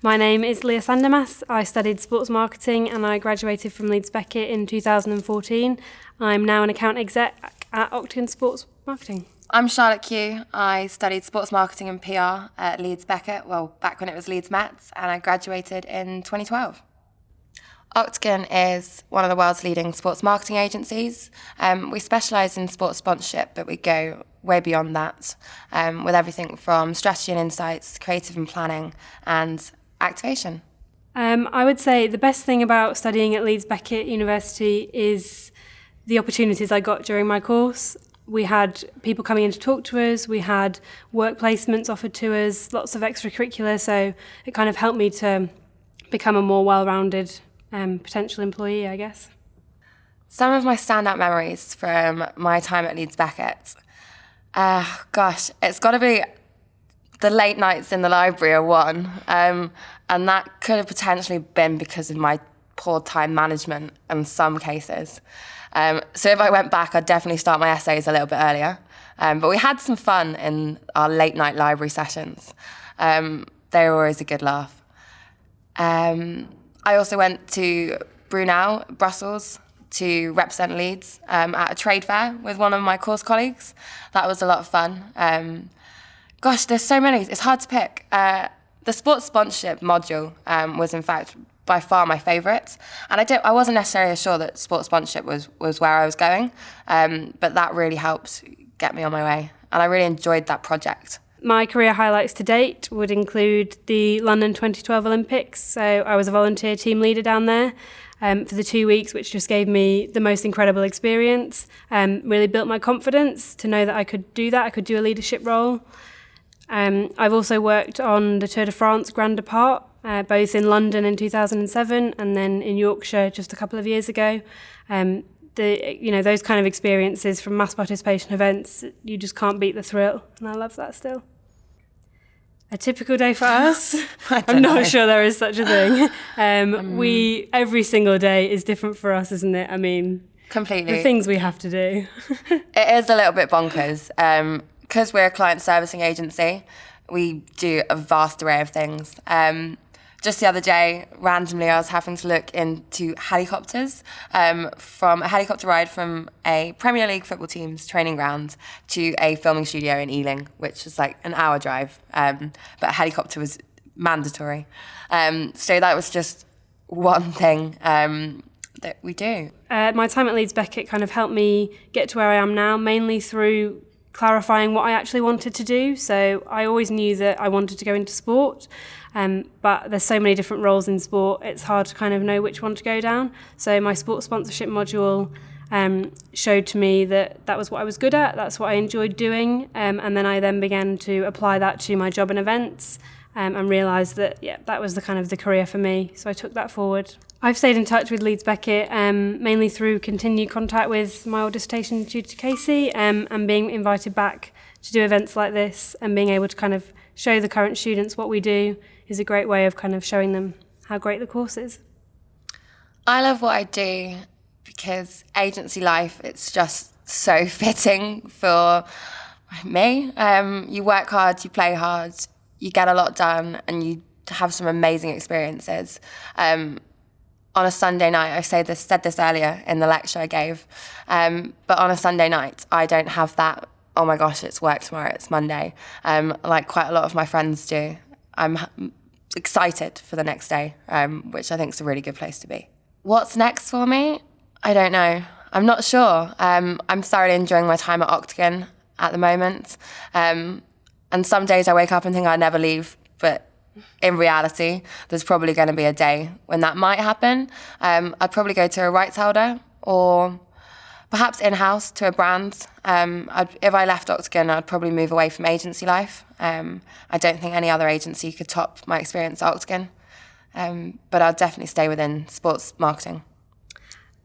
My name is Leah Sandamas. I studied sports marketing and I graduated from Leeds Beckett in 2014. I'm now an account exec at Octagon Sports Marketing. I'm Charlotte Q. I studied sports marketing and PR at Leeds Beckett, well, back when it was Leeds Mets, and I graduated in 2012. Octagon is one of the world's leading sports marketing agencies. We specialise in sports sponsorship, but we go way beyond that, with everything from strategy and insights, creative and planning, and activation. I would say the best thing about studying at Leeds Beckett University is the opportunities I got during my course. We had people coming in to talk to us, we had work placements offered to us, lots of extracurricular, so it kind of helped me to become a more well-rounded potential employee, I guess. Some of my standout memories from my time at Leeds Beckett, it's got to be the late nights in the library are one, and that could have potentially been because of my poor time management in some cases. So if I went back, I'd definitely start my essays a little bit earlier. But we had some fun in our late night library sessions. They were always a good laugh. I also went to Brunel, Brussels, to represent Leeds at a trade fair with one of my course colleagues. That was a lot of fun. There's so many. It's hard to pick. The sports sponsorship module was, in fact, by far my favourite. And I wasn't necessarily sure that sports sponsorship was where I was going, but that really helped get me on my way. And I really enjoyed that project. My career highlights to date would include the London 2012 Olympics. So I was a volunteer team leader down there for the 2 weeks, which just gave me the most incredible experience. Really built my confidence to know that I could do that. I could do a leadership role. I've also worked on the Tour de France Grand Depart, both in London in 2007 and then in Yorkshire just a couple of years ago. Those kind of experiences from mass participation events, you just can't beat the thrill, and I love that still. A typical day for us? I'm not sure there is such a thing. Every single day is different for us, isn't it? I mean, completely. The things we have to do. It is a little bit bonkers. Because we're a client servicing agency, we do a vast array of things. Just the other day, randomly, I was having to look into helicopters, from a helicopter ride from a Premier League football team's training ground to a filming studio in Ealing, which was like an hour drive, but a helicopter was mandatory. So that was just one thing that we do. My time at Leeds Beckett kind of helped me get to where I am now, mainly through clarifying what I actually wanted to do. So I always knew that I wanted to go into sport, but there's so many different roles in sport, it's hard to kind of know which one to go down. So my sports sponsorship module showed to me that was what I was good at, that's what I enjoyed doing, and then I began to apply that to my job and events, and realised that that was the career for me, so I took that forward. I've stayed in touch with Leeds Beckett mainly through continued contact with my old dissertation tutor Casey, and being invited back to do events like this and being able to kind of show the current students what we do is a great way of kind of showing them how great the course is. I love what I do because agency life, it's just so fitting for me. You work hard, you play hard, you get a lot done, and you have some amazing experiences. On a Sunday night, I said this earlier in the lecture I gave, but on a Sunday night, I don't have that, oh my gosh, it's work tomorrow, it's Monday, like quite a lot of my friends do. I'm excited for the next day, which I think is a really good place to be. What's next for me? I don't know. I'm not sure. I'm thoroughly enjoying my time at Octagon at the moment. And some days I wake up and think I'll never leave, but in reality, there's probably going to be a day when that might happen. I'd probably go to a rights holder or perhaps in-house to a brand. If I left Octagon, I'd probably move away from agency life. I don't think any other agency could top my experience at Octagon. But I'd definitely stay within sports marketing.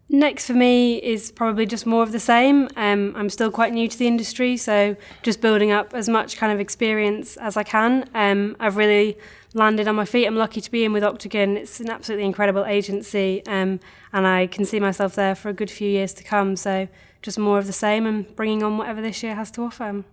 Next for me is probably just more of the same. I'm still quite new to the industry, so just building up as much kind of experience as I can. I've really landed on my feet. I'm lucky to be in with Octagon. It's an absolutely incredible agency, and I can see myself there for a good few years to come. So just more of the same and bringing on whatever this year has to offer.